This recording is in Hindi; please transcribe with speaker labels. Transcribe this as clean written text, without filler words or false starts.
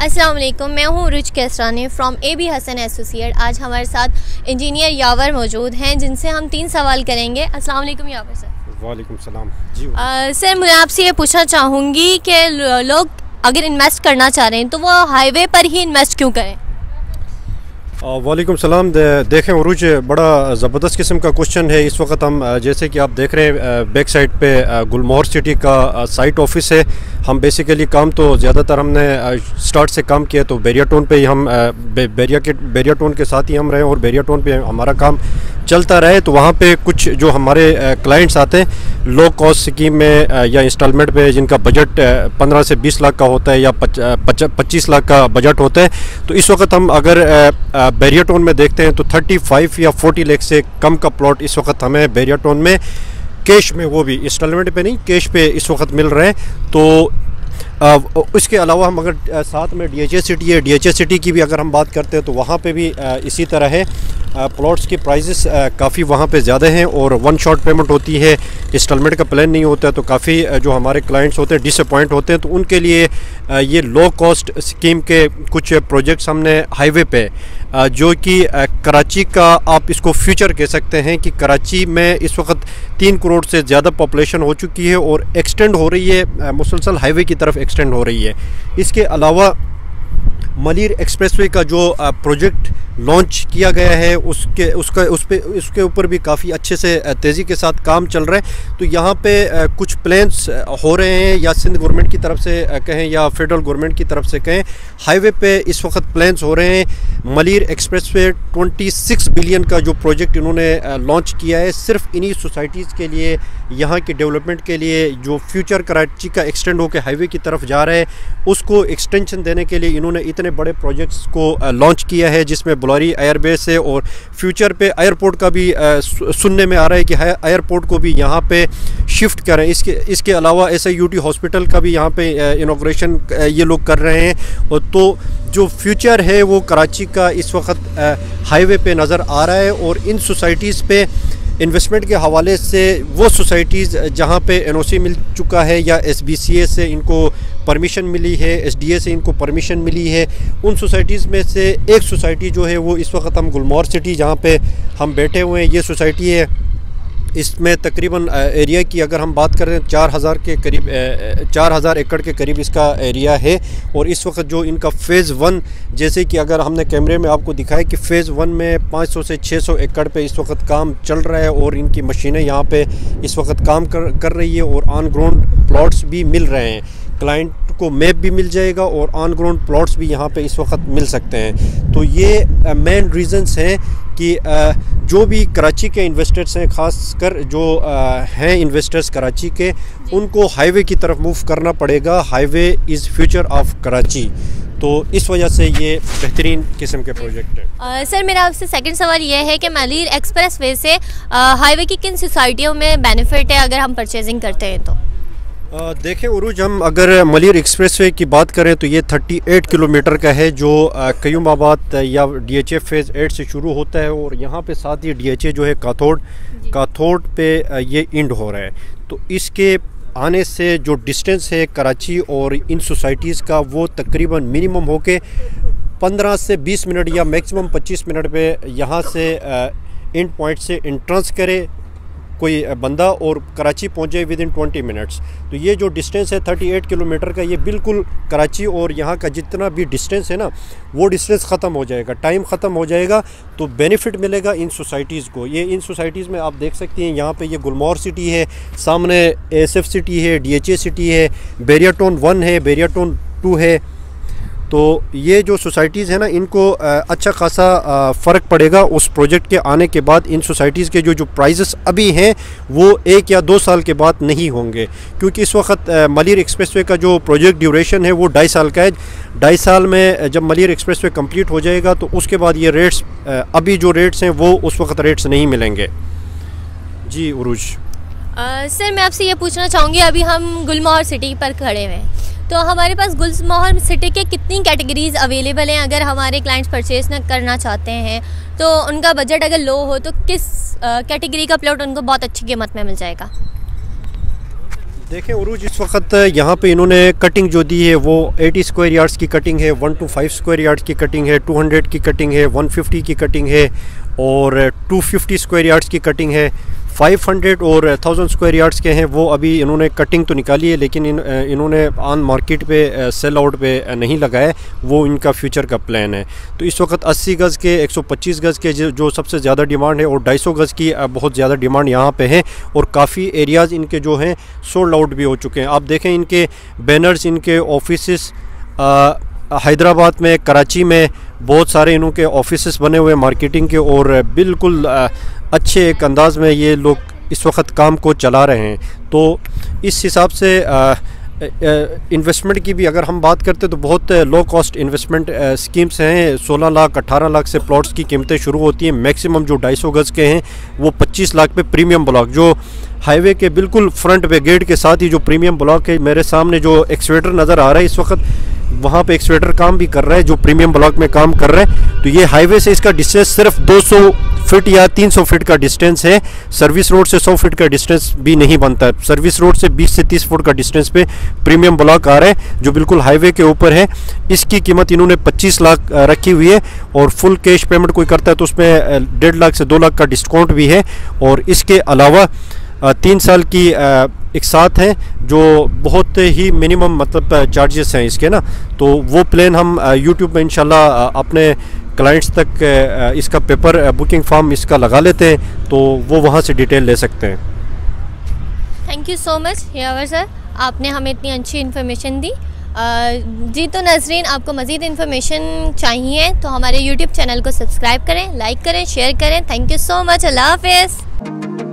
Speaker 1: अस्सलाम वालेकुम, मैं हूँ Urooj Kaisrani from AB Hasan associate. आज हमारे साथ इंजीनियर यावर मौजूद हैं जिनसे हम 3 सवाल करेंगे। अस्सलाम वालेकुम यावर सर।
Speaker 2: वालेकुम सलाम जी।
Speaker 1: सर मैं आपसे ये पूछना चाहूँगी कि लोग अगर इन्वेस्ट करना चाह रहे हैं तो वो हाईवे पर ही इन्वेस्ट क्यों करें?
Speaker 2: वालेकुम सलाम। देखें उरुज, बड़ा ज़बरदस्त किस्म का क्वेश्चन है। इस वक्त हम जैसे कि आप देख रहे हैं बैक साइड पे गुलमोहर सिटी का साइट ऑफिस है। हम बेसिकली काम तो ज़्यादातर हमने स्टार्ट से काम किया तो बैरिया टाउन पे ही हम बैरिया टाउन के साथ ही हम रहे और बैरिया टाउन पे हमारा काम चलता रहे। तो वहाँ पे कुछ जो हमारे क्लाइंट्स आते हैं लो कॉस्ट स्कीम में या इंस्टॉलमेंट पे, जिनका बजट 15 से 20 लाख का होता है या 25 लाख का बजट होता है, तो इस वक्त हम अगर बैरिया टाउन में देखते हैं तो 35 या 40 लाख से कम का प्लॉट इस वक्त हमें बैरिया टाउन में कैश में, वो भी इंस्टॉलमेंट पे नहीं, कैश पे इस वक्त मिल रहे हैं। तो इसके अलावा हम अगर साथ में DHA सिटी है, DHA सिटी की भी अगर हम बात करते हैं तो वहाँ पे भी इसी तरह है। प्लॉट्स की प्राइसेस काफ़ी वहाँ पे ज़्यादा हैं और वन शॉट पेमेंट होती है, इंस्टॉलमेंट का प्लान नहीं होता है। तो काफ़ी जो हमारे क्लाइंट्स होते हैं डिसअपॉइंट होते हैं। तो उनके लिए ये लो कॉस्ट स्कीम के कुछ प्रोजेक्ट्स हमने हाईवे पे, जो कि कराची का आप इसको फ्यूचर कह सकते हैं कि कराची में इस वक्त 3 करोड़ से ज़्यादा पॉपुलेशन हो चुकी है और एक्सटेंड हो रही है, मुसलसल हाईवे की तरफ एक्सटेंड हो रही है। इसके अलावा मलीर एक्सप्रेसवे का जो प्रोजेक्ट लॉन्च किया गया है उसके ऊपर भी काफ़ी अच्छे से तेज़ी के साथ काम चल रहा है। तो यहाँ पे कुछ प्लान्स हो रहे हैं, या सिंध गवर्नमेंट की तरफ से कहें या फेडरल गवर्नमेंट की तरफ से कहें, हाईवे पे इस वक्त प्लान्स हो रहे हैं। मलीर एक्सप्रेसवे 26 बिलियन का जो प्रोजेक्ट इन्होंने लॉन्च किया है सिर्फ इन्हीं सोसाइटीज़ के लिए, यहाँ की डेवलपमेंट के लिए। जो फ्यूचर कराची का एक्सटेंड होकर हाईवे की तरफ जा रहा है उसको एक्सटेंशन देने के लिए इन्होंने इतने बड़े प्रोजेक्ट्स को लॉन्च किया है, जिसमें बुलारी एयरबेस है और फ्यूचर पे एयरपोर्ट का भी सुनने में आ रहा है कि एयरपोर्ट को भी यहाँ पे शिफ्ट करें। इसके अलावा SIUT हॉस्पिटल का भी यहाँ पे इनॉग्रेशन ये लोग कर रहे हैं। और तो जो फ्यूचर है वो कराची का इस वक्त हाईवे पे नज़र आ रहा है। और इन सोसाइटीज़ पे इन्वेस्टमेंट के हवाले से वो सोसाइटीज़ जहाँ पे NOC मिल चुका है या SBCA से इनको परमिशन मिली है, SDA से इनको परमिशन मिली है, उन सोसाइटीज़ में से एक सोसाइटी जो है वो इस वक्त हम गुलमोहर सिटी जहाँ पे हम बैठे हुए हैं, ये सोसाइटी है। इसमें तकरीबन एरिया की अगर हम बात करें 4000 के करीब 4000 एकड़ के करीब इसका एरिया है। और इस वक्त जो इनका फ़ेज़ 1, जैसे कि अगर हमने कैमरे में आपको दिखाया कि फ़ेज़ 1 में 500 से 600 एकड़ पे इस वक्त काम चल रहा है और इनकी मशीनें यहाँ पे इस वक्त काम कर रही है और ऑन ग्राउंड प्लॉट्स भी मिल रहे हैं। क्लाइंट को मैप भी मिल जाएगा और ऑन ग्राउंड प्लॉट्स भी यहाँ पे इस वक्त मिल सकते हैं। तो ये मेन रीज़न्स हैं कि जो भी कराची के इन्वेस्टर्स हैं, ख़ास कर जो हैं इन्वेस्टर्स कराची के, उनको हाईवे की तरफ मूव करना पड़ेगा। Highway is future of Karachi. तो इस वजह से ये बेहतरीन किस्म के प्रोजेक्ट है।
Speaker 1: सर मेरा आपसे सेकंड सवाल ये है कि मलीर एक्सप्रेसवे से हाईवे की किन सोसाइटियों में बेनिफिट है अगर हम परचेजिंग करते हैं तो?
Speaker 2: देखें उरुज, हम अगर मलीर एक्सप्रेसवे की बात करें तो ये 38 किलोमीटर का है, जो कयूमाबाद या DHA फ़ेज़ 8 से शुरू होता है और यहाँ पे साथ ही DHA जो है काथोड़ पे ये इंड हो रहा है। तो इसके आने से जो डिस्टेंस है कराची और इन सोसाइटीज़ का वो तकरीबन मिनिमम हो के 15 से 20 मिनट या मैक्सिमम 25 मिनट पे यहाँ से इंड पॉइंट से इंट्रेंस करे कोई बंदा और कराची पहुँचे विद इन 20 मिनट्स। तो ये जो डिस्टेंस है 38 किलोमीटर का, ये बिल्कुल कराची और यहाँ का जितना भी डिस्टेंस है ना, वो डिस्टेंस ख़त्म हो जाएगा, टाइम ख़त्म हो जाएगा। तो बेनिफिट मिलेगा इन सोसाइटीज़ को। ये इन सोसाइटीज़ में आप देख सकती हैं, यहाँ पे ये गुलमोहर सिटी है, सामने ASF सिटी है, DHA सिटी है, बैरिया टाउन 1 है, बैरिया टाउन 2 है। तो ये जो सोसाइटीज़ है ना, इनको अच्छा खासा फ़र्क पड़ेगा उस प्रोजेक्ट के आने के बाद। इन सोसाइटीज़ के जो प्राइसेस अभी हैं वो 1 या 2 साल के बाद नहीं होंगे, क्योंकि इस वक्त मलीर एक्सप्रेसवे का जो प्रोजेक्ट ड्यूरेशन है वो 2.5 साल का है। 2.5 साल में जब मलीर एक्सप्रेसवे कंप्लीट हो जाएगा तो उसके बाद ये रेट्स, अभी जो रेट्स हैं वो उस वक्त रेट्स नहीं मिलेंगे। जी उरुज।
Speaker 1: सर मैं आपसे ये पूछना चाहूँगी, अभी हम गुलमोहर सिटी पर खड़े हुए हैं, तो हमारे पास गुलमोहर सिटी के कितनी कैटेगरीज़ अवेलेबल हैं? अगर हमारे क्लाइंट्स परचेज करना चाहते हैं तो उनका बजट अगर लो हो तो किस कैटेगरी का प्लॉट उनको बहुत अच्छी कीमत में मिल जाएगा?
Speaker 2: देखें उरूज, इस वक्त यहाँ पे इन्होंने कटिंग जो दी है वो 80 स्क्वायर यार्ड्स की कटिंग है, 1 to 5 स्क्वायर यार्ड्स की कटिंग है, 200 की कटिंग है, 150 की कटिंग है और 250 स्क्वायर यार्ड्स की कटिंग है। 500 और 1000 स्क्वायर यार्ड्स के हैं वो अभी इन्होंने कटिंग तो निकाली है, लेकिन इन्होंने ऑन मार्केट पे सेल आउट पे नहीं लगाया, वो इनका फ्यूचर का प्लान है। तो इस वक्त 80 गज़ के, 125 गज़ के जो सबसे ज़्यादा डिमांड है, और 250 गज़ की बहुत ज़्यादा डिमांड यहाँ पे है, और काफ़ी एरियाज़ इनके जो हैं सोल्ड आउट भी हो चुके हैं। आप देखें इनके बैनर्स, इनके ऑफिस हैदराबाद में, कराची में बहुत सारे इनके ऑफिस बने हुए मार्केटिंग के, और बिल्कुल अच्छे एक अंदाज में ये लोग इस वक्त काम को चला रहे हैं। तो इस हिसाब से इन्वेस्टमेंट की भी अगर हम बात करते तो बहुत लो कॉस्ट इन्वेस्टमेंट स्कीम्स हैं। 16 लाख 18 लाख से प्लॉट्स की कीमतें शुरू होती हैं। मैक्सिमम जो 250 गज़ के हैं वो 25 लाख पे प्रीमियम ब्लॉक, जो हाईवे के बिल्कुल फ्रंट पे गेट के साथ ही जो प्रीमियम ब्लॉक है, मेरे सामने जो एक्सवेटर नज़र आ रहा है इस वक्त, वहाँ पे एक्सवेटर काम भी कर रहा है जो प्रीमियम ब्लॉक में काम कर रहा है। तो ये हाईवे से इसका डिस्टेंस सिर्फ 200 फीट या 300 फीट का डिस्टेंस है। सर्विस रोड से 100 फीट का डिस्टेंस भी नहीं बनता है। सर्विस रोड से 20 से 30 फुट का डिस्टेंस पे प्रीमियम ब्लॉक आ रहा है जो बिल्कुल हाईवे के ऊपर है। इसकी कीमत इन्होंने 25 लाख रखी हुई है, और फुल कैश पेमेंट कोई करता है तो उसमें 1.5 लाख से 2 लाख का डिस्काउंट भी है। और इसके अलावा 3 साल की एक साथ हैं जो बहुत ही मिनिमम मतलब चार्जेस हैं इसके ना। तो वो प्लान हम यूट्यूब में इंशाल्लाह अपने क्लाइंट्स तक इसका पेपर बुकिंग फॉर्म इसका लगा लेते हैं, तो वो वहाँ से डिटेल ले सकते हैं।
Speaker 1: Thank you so much Yavar sir, आपने हमें इतनी अच्छी इन्फॉर्मेशन दी। जी तो नाज़रीन, आपको मज़ीद इन्फॉर्मेशन चाहिए तो हमारे यूट्यूब चैनल को सब्सक्राइब करें, लाइक करें, शेयर करें। Thank you so much. अल्लाह हाफ़िज़।